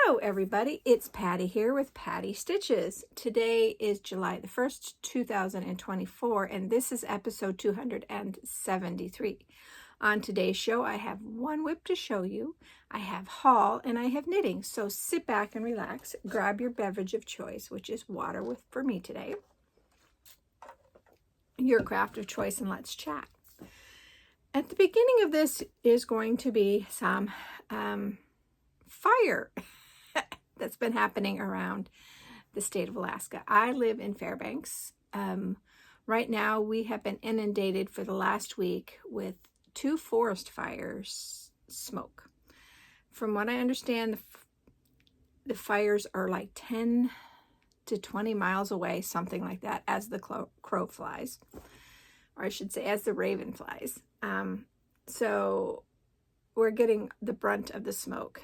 Hello everybody, it's Patty here with Patty Stitches. Today is July the 1st, 2024, and this is episode 273. On today's show, I have one whip to show you, I have haul, and I have knitting. So sit back and relax, grab your beverage of choice, which is water for me today, your craft of choice, and let's chat. At the beginning of this is going to be some fire that's been happening around the state of Alaska. I live in Fairbanks. Right now we have been inundated for the last week with 2 forest fires smoke. From what I understand, the fires are like 10 to 20 miles away, something like that, as the crow flies, or I should say as the raven flies. So we're getting the brunt of the smoke.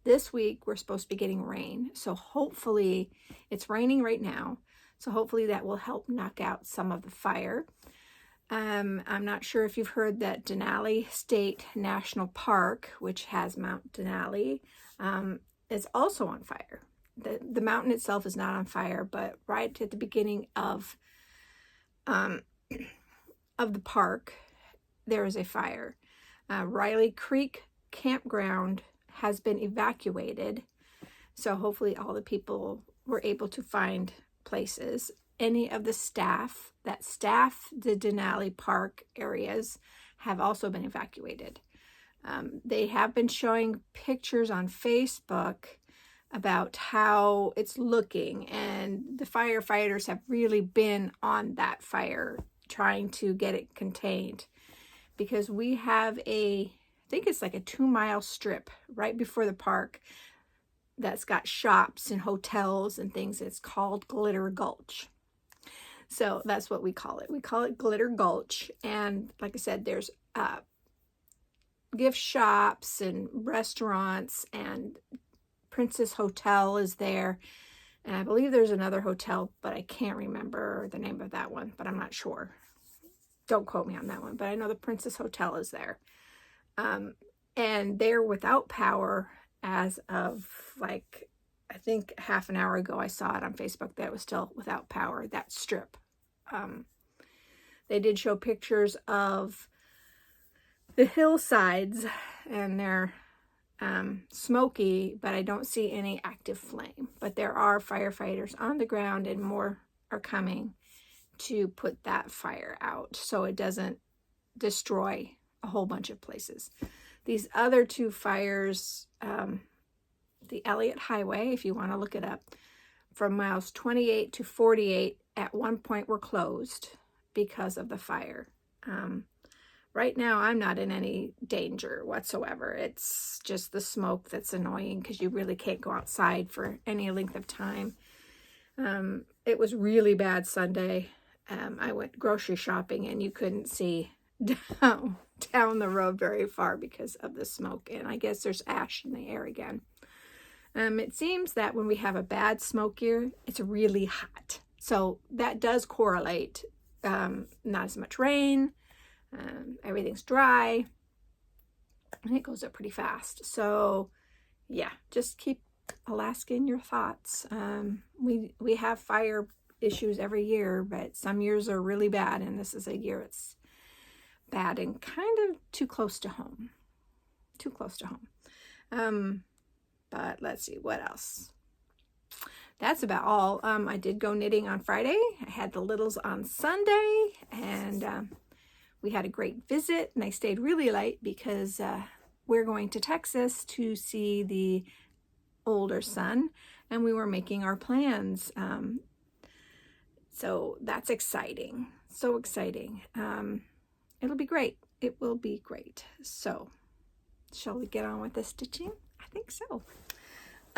This week we're supposed to be getting rain, so hopefully it's raining right now, so hopefully that will help knock out some of the fire. I'm not sure if you've heard that Denali State National Park, which has Mount Denali, is also on fire. The mountain itself is not on fire, but right at the beginning of the park there is a fire. Riley Creek Campground has been evacuated, so hopefully all the people were able to find places. Any of the staff that staff the Denali Park areas have also been evacuated. They have been showing pictures on Facebook about how it's looking, and the firefighters have really been on that fire trying to get it contained, because we have I think it's like a 2-mile strip right before the park that's got shops and hotels and things. It's called Glitter Gulch. So that's what we call it. We call it Glitter Gulch. And like I said, there's gift shops and restaurants, and Princess Hotel is there. And I believe there's another hotel, but I can't remember the name of that one, but I'm not sure. Don't quote me on that one, but I know the Princess Hotel is there. And they're without power as of, like, I think half an hour ago I saw it on Facebook that it was still without power, that strip. They did show pictures of the hillsides, and they're smoky, but I don't see any active flame. But there are firefighters on the ground, and more are coming to put that fire out so it doesn't destroy a whole bunch of places. These other 2 fires, the Elliott Highway, if you want to look it up, from miles 28 to 48 at one point were closed because of the fire. Right now I'm not in any danger whatsoever. It's just the smoke that's annoying, because you really can't go outside for any length of time. It was really bad Sunday. I went grocery shopping and you couldn't see down the road very far because of the smoke, and I guess there's ash in the air again. It seems that when we have a bad smoke year, it's really hot, so that does correlate. Not as much rain, everything's dry, and it goes up pretty fast. So yeah, just keep Alaska in your thoughts. We have fire issues every year, but some years are really bad, and this is a year it's bad and kind of too close to home. But let's see what else. That's about all. I did go knitting on Friday. I had the littles on Sunday, and we had a great visit, and I stayed really late because we're going to Texas to see the older son, and we were making our plans. So that's exciting. So exciting. It'll be great. It will be great. So, shall we get on with the stitching? I think so.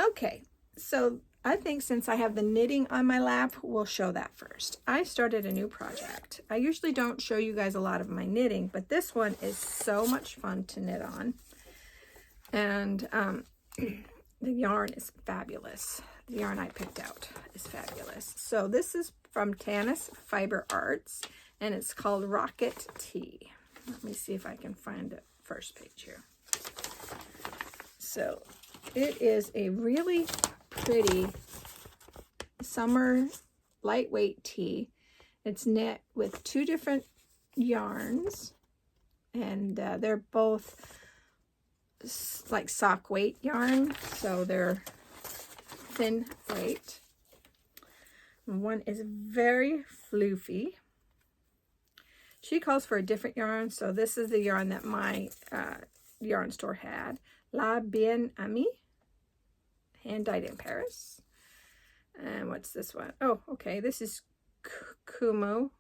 Okay, so I think since I have the knitting on my lap, we'll show that first. I started a new project. I usually don't show you guys a lot of my knitting, but this one is so much fun to knit on. And the yarn is fabulous. The yarn I picked out is fabulous. So this is from Tanis Fiber Arts, and it's called Rocket Tea. Let me see if I can find the first page here. So It is a really pretty summer lightweight tee. It's knit with 2 different yarns, and they're both like sock weight yarn, so they're thin weight. One is very floofy. She calls for a different yarn, so this is the yarn that my yarn store had. La Bien Amie, hand dyed in Paris. And what's this one? Oh, okay, this is Kumu,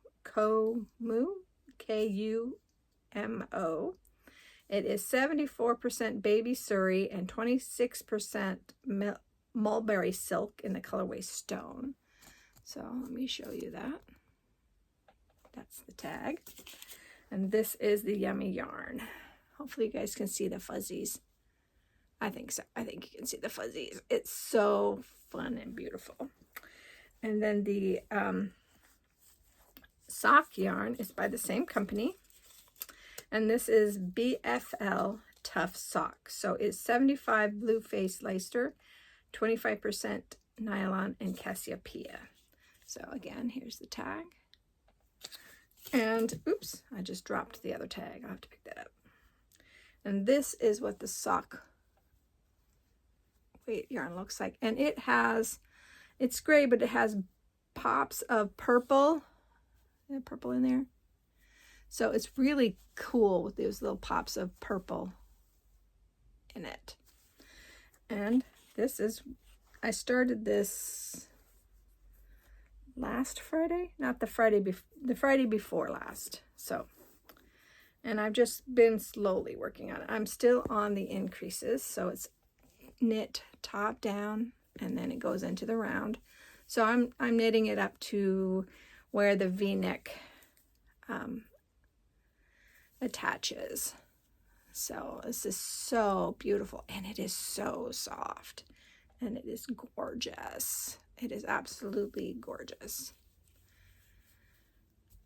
K-U-M-O. It is 74% baby Surrey and 26% mulberry silk in the colorway Stone. So let me show you that. That's the tag. And this is the Yummy yarn. Hopefully you guys can see the fuzzies. I think so. I think you can see the fuzzies. It's so fun and beautiful. And then the sock yarn is by the same company. And this is BFL Tough Sock. So it's 75 blue face Leicester, 25% nylon and Cassiopeia. So again, here's the tag. And oops, I just dropped the other tag. I'll have to pick that up. And this is what the sock weight yarn looks like. And it has, it's gray, but it has pops of purple. Purple in there. So it's really cool with those little pops of purple in it. And this is, I started this last Friday, not the Friday the Friday before last. So, and I've just been slowly working on it. I'm still on the increases, so it's knit top down and then it goes into the round. So I'm knitting it up to where the V-neck attaches. So this is so beautiful, and it is so soft, and it is gorgeous. It is absolutely gorgeous.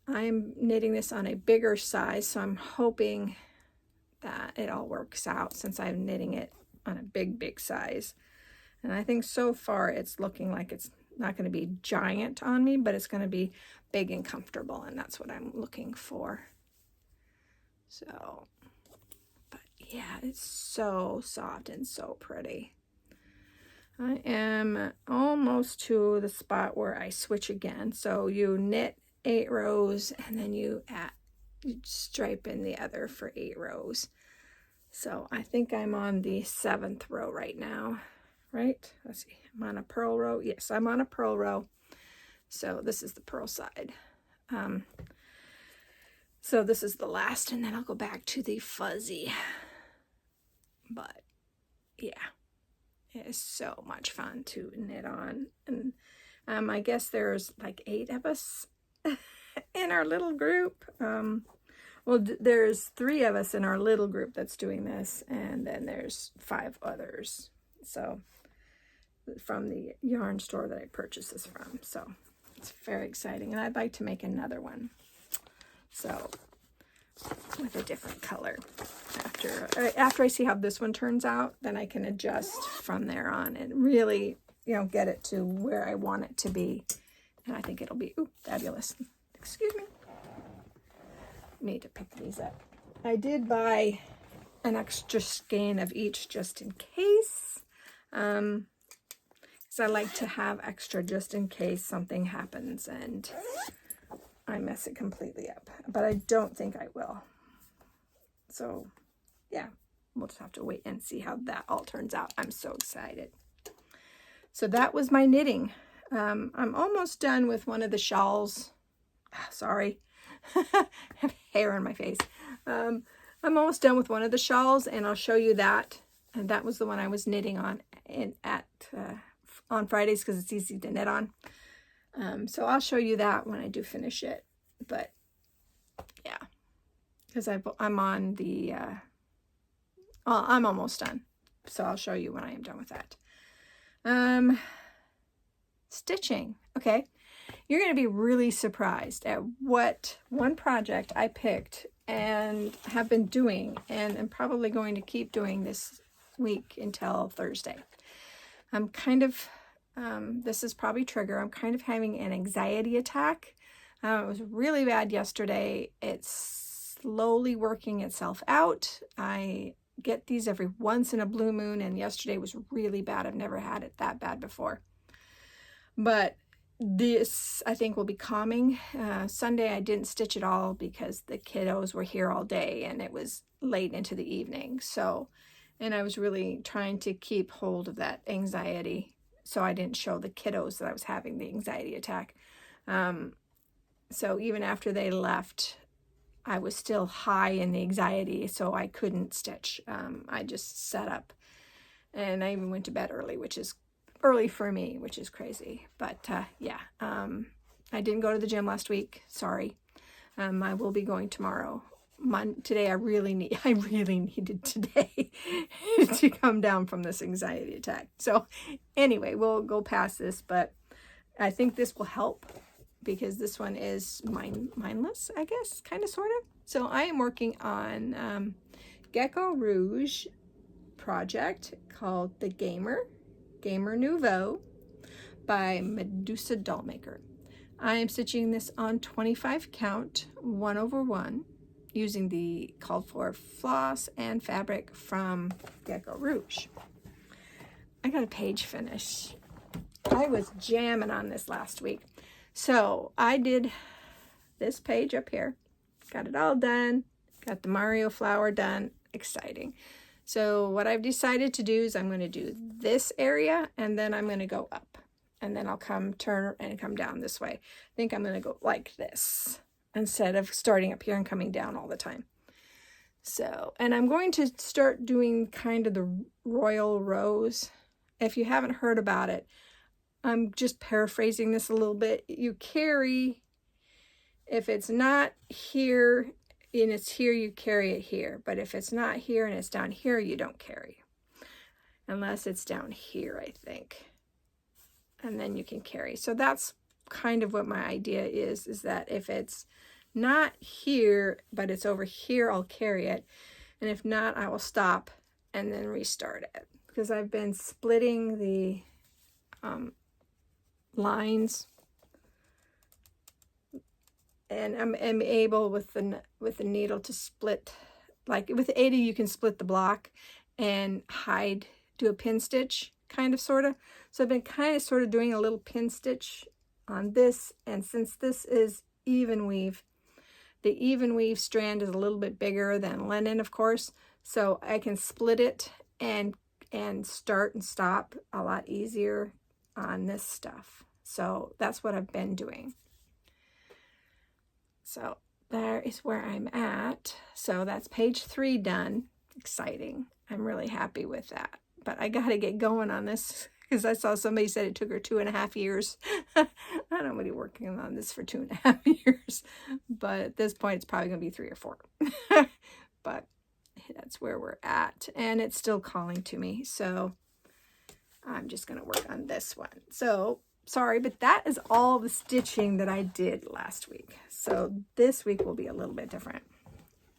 I'm knitting this on a bigger size, so I'm hoping that it all works out since I'm knitting it on a big size. And I think so far it's looking like it's not going to be giant on me, but it's going to be big and comfortable, and that's what I'm looking for. So, but yeah, it's so soft and so pretty. I am almost to the spot where I switch again. So you knit 8 rows and then you stripe in the other for 8 rows. So I think I'm on the 7th row right now, right? Let's see, I'm on a purl row. Yes, I'm on a purl row. So this is the purl side. So this is the last, and then I'll go back to the fuzzy. But yeah, it is so much fun to knit on. And I guess there's like 8 of us in our little group. Well, there's 3 of us in our little group that's doing this, and then there's 5 others. So from the yarn store that I purchased this from. So it's very exciting, and I'd like to make another one. So with a different color. After I see how this one turns out, then I can adjust from there on and really, you know, get it to where I want it to be. And I think it'll be fabulous. Excuse me. Need to pick these up. I did buy an extra skein of each just in case. Because I like to have extra just in case something happens and I mess it completely up. But I don't think I will. So, yeah, we'll just have to wait and see how that all turns out. I'm so excited. So that was my knitting. I'm almost done with one of the shawls. Sorry, I have hair on my face. I'm almost done with one of the shawls, and I'll show you that. And that was the one I was knitting on on Fridays because it's easy to knit on. So I'll show you that when I do finish it. But yeah, because I'm on the I'm almost done, so I'll show you when I am done with that. Stitching. Okay, you're going to be really surprised at what one project I picked and have been doing, and I'm probably going to keep doing this week until Thursday. I'm kind of, this is probably trigger, I'm kind of having an anxiety attack. It was really bad yesterday. It's slowly working itself out. I get these every once in a blue moon, and yesterday was really bad. I've never had it that bad before. But this, I think, will be calming. Sunday, I didn't stitch at all because the kiddos were here all day, and it was late into the evening. So, and I was really trying to keep hold of that anxiety, so I didn't show the kiddos that I was having the anxiety attack. So even after they left, I was still high in the anxiety, so I couldn't stitch. I just sat up, and I even went to bed early, which is early for me, which is crazy. But yeah, I didn't go to the gym last week. Sorry. I will be going tomorrow. Today I really needed today to come down from this anxiety attack. So anyway, we'll go past this, but I think this will help, because this one is mindless, I guess, kind of, sort of. So I am working on Gecko Rouge project called The Gamer Nouveau by Medusa Dollmaker. I am stitching this on 25 count 1/1 using the called for floss and fabric from Gecko Rouge. I got a page finish. I was jamming on this last week. So I did this page up here, got it all done, got the Mario flower done, exciting. So what I've decided to do is I'm going to do this area, and then I'm going to go up, and then I'll turn and come down this way. I think I'm going to go like this instead of starting up here and coming down all the time. So, and I'm going to start doing kind of the royal rose. If you haven't heard about it, I'm just paraphrasing this a little bit. You carry, if it's not here and it's here, you carry it here. But if it's not here and it's down here, you don't carry. Unless it's down here, I think. And then you can carry. So that's kind of what my idea is that if it's not here, but it's over here, I'll carry it. And if not, I will stop and then restart it. Because I've been splitting the lines, and I'm able with the needle to split, like with 80 you can split the block and do a pin stitch, kind of, sort of. So I've been kind of sort of doing a little pin stitch on this, and since this is even weave, the even weave strand is a little bit bigger than linen, of course, so I can split it and start and stop a lot easier on this stuff. So that's what I've been doing. So there is where I'm at. So that's page 3 done. Exciting. I'm really happy with that. But I got to get going on this, because I saw somebody said it took her 2.5 years. I don't want to be working on this for 2.5 years. But at this point, it's probably going to be 3 or 4. But that's where we're at. And it's still calling to me. So I'm just going to work on this one. So sorry, but that is all the stitching that I did last week. So this week will be a little bit different.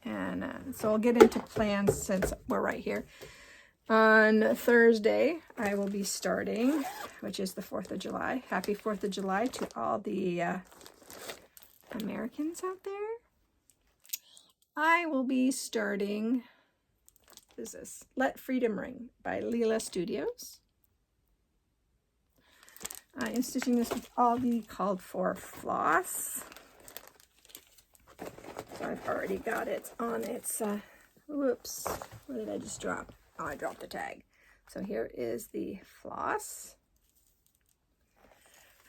And so I'll get into plans since we're right here. On Thursday, I will be starting, which is the 4th of July. Happy 4th of July to all the Americans out there. I will be starting, what is this? Let Freedom Ring by Leela Studios. I am stitching this with all the called for floss. So I've already got it on its, whoops, what did I just drop? Oh, I dropped the tag. So here is the floss.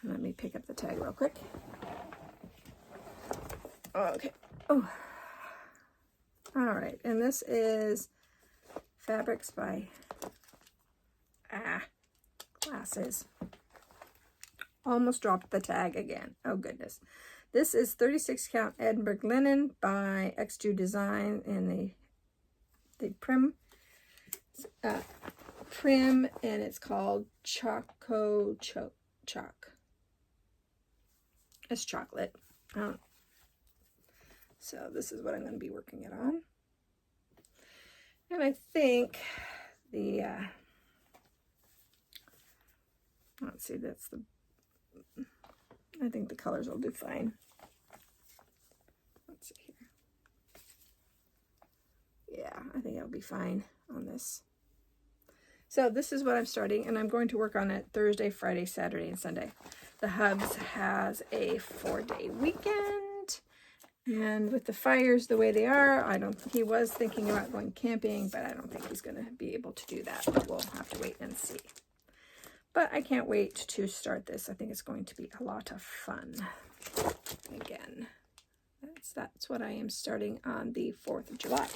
Let me pick up the tag real quick. Okay. Oh. All right. And this is Fabrics by Glasses. Almost dropped the tag again. Oh, goodness. This is 36 count Edinburgh linen by X2 Design in the prim, and it's called Choco Choc. It's chocolate. So this is what I'm going to be working it on. And I think the, let's see, I think the colors will do fine. Let's see here. Yeah, I think it'll be fine on this. So this is what I'm starting, and I'm going to work on it Thursday, Friday, Saturday, and Sunday. The Hubs has a 4-day weekend, and with the fires the way they are, he was thinking about going camping, but I don't think he's going to be able to do that. But we'll have to wait and see. But I can't wait to start this. I think it's going to be a lot of fun. Again, that's what I am starting on the 4th of July.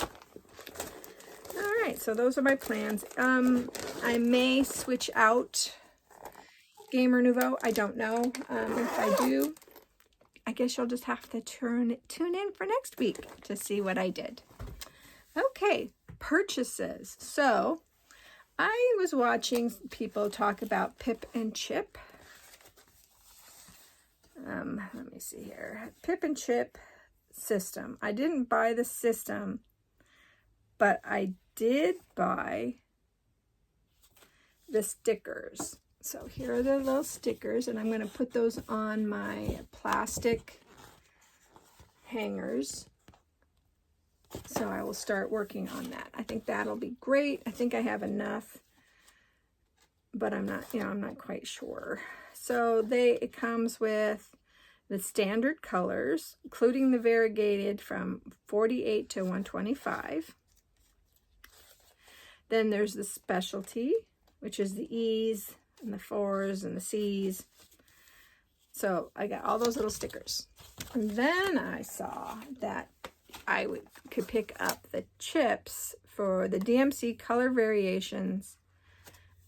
All right, so those are my plans. I may switch out Gamer Nouveau. I don't know. If I do, I guess you'll just have to tune in for next week to see what I did. Okay, purchases. So I was watching people talk about Pip and Chip. Let me see here. Pip and Chip system. I didn't buy the system, but I did buy the stickers. So here are the little stickers, and I'm going to put those on my plastic hangers. So I will start working on that. I think that'll be great. I think I have enough, but I'm not quite sure. So it comes with the standard colors, including the variegated from 48 to 125. Then there's the specialty, which is the E's and the 4s and the C's. So I got all those little stickers. And then I saw that I could pick up the chips for the DMC color variations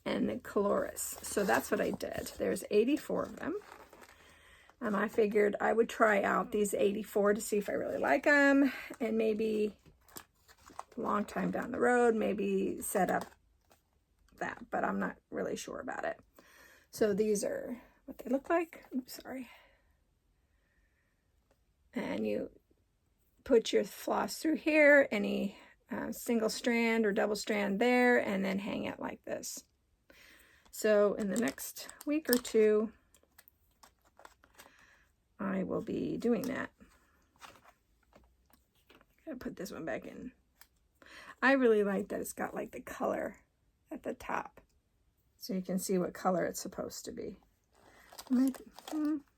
and the colorists. So that's what I did. There's 84 of them. And I figured I would try out these 84 to see if I really like them, and maybe a long time down the road, maybe set up that, but I'm not really sure about it. So these are what they look like. Oops, sorry. And you put your floss through here, any single strand or double strand there, and then hang it like this. So in the next week or two, I will be doing that. I'm gonna put this one back in. I really like that it's got like the color at the top, so you can see what color it's supposed to be.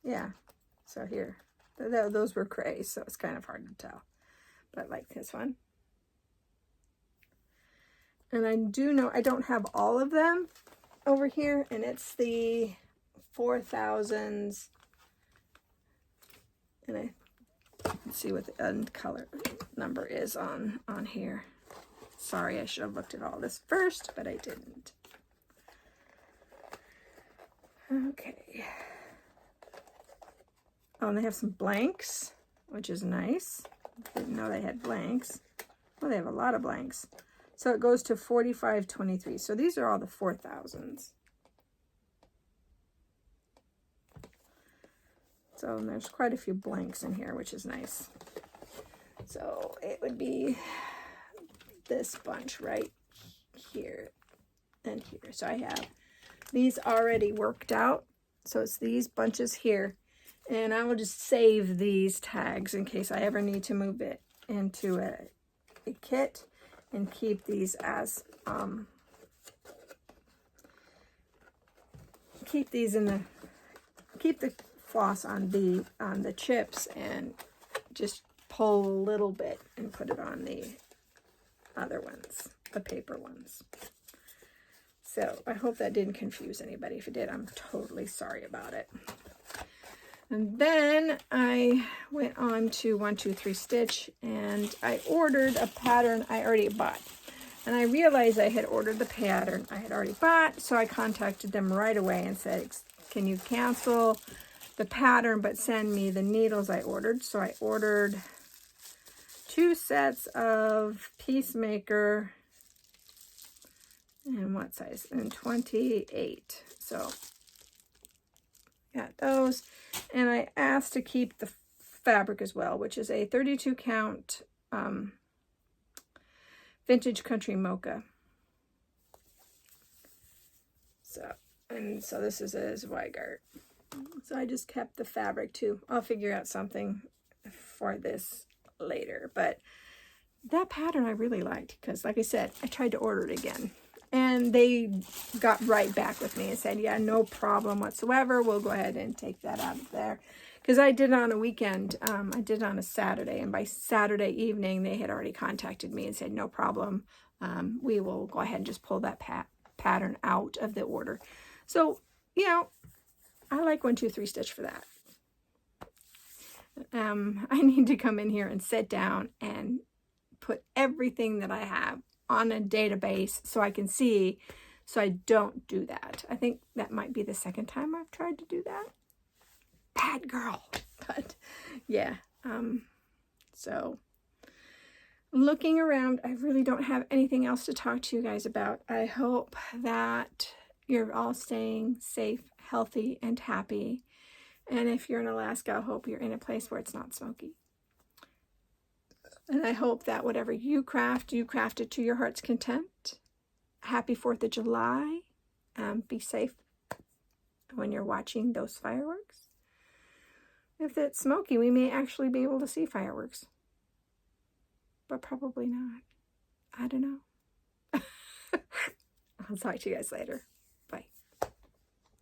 Yeah, so here, those were grays, so it's kind of hard to tell, but like this one. And I do know I don't have all of them over here, and it's the 4000s, and let's see what the end color number is on here. Sorry, I should have looked at all this first, but I didn't. Okay. Oh, and they have some blanks, which is nice. Didn't know they had blanks. Well, they have a lot of blanks. So it goes to 4523. So these are all the 4000s. So there's quite a few blanks in here, which is nice. So it would be this bunch right here and here. So I have these already worked out. So it's these bunches here. And I will just save these tags in case I ever need to move it into a kit, and keep these as keep the floss on the chips, and just pull a little bit and put it on the other ones, the paper ones. So I hope that didn't confuse anybody. If it did, I'm totally sorry about it. And then I went on to 1-2-3 Stitch, and I ordered a pattern I already bought. And I realized I had ordered the pattern I had already bought, so I contacted them right away and said, can you cancel the pattern but send me the needles I ordered? So I ordered 2 sets of Peacemaker, and what size? And 28. So got those. And I asked to keep the fabric as well, which is a 32 count vintage country mocha. So this is a Zweigart. So I just kept the fabric too. I'll figure out something for this later. But that pattern I really liked because, like I said, I tried to order it again. And they got right back with me and said, yeah, no problem whatsoever. We'll go ahead and take that out of there. Because I did it on a weekend. I did it on a Saturday. And by Saturday evening, they had already contacted me and said, no problem. We will go ahead and just pull that pattern out of the order. So, you know, I like 1, 2, 3 stitch for that. I need to come in here and sit down and put everything that I have on a database so I can see, so I don't do that. I think that might be the second time I've tried to do that. Bad girl. But yeah, so looking around, I really don't have anything else to talk to you guys about. I hope that you're all staying safe, healthy, and happy. And if you're in Alaska, I hope you're in a place where it's not smoky. And I hope that whatever you craft it to your heart's content. Happy 4th of July. Be safe when you're watching those fireworks. If it's smoky, we may actually be able to see fireworks. But probably not. I don't know. I'll talk to you guys later.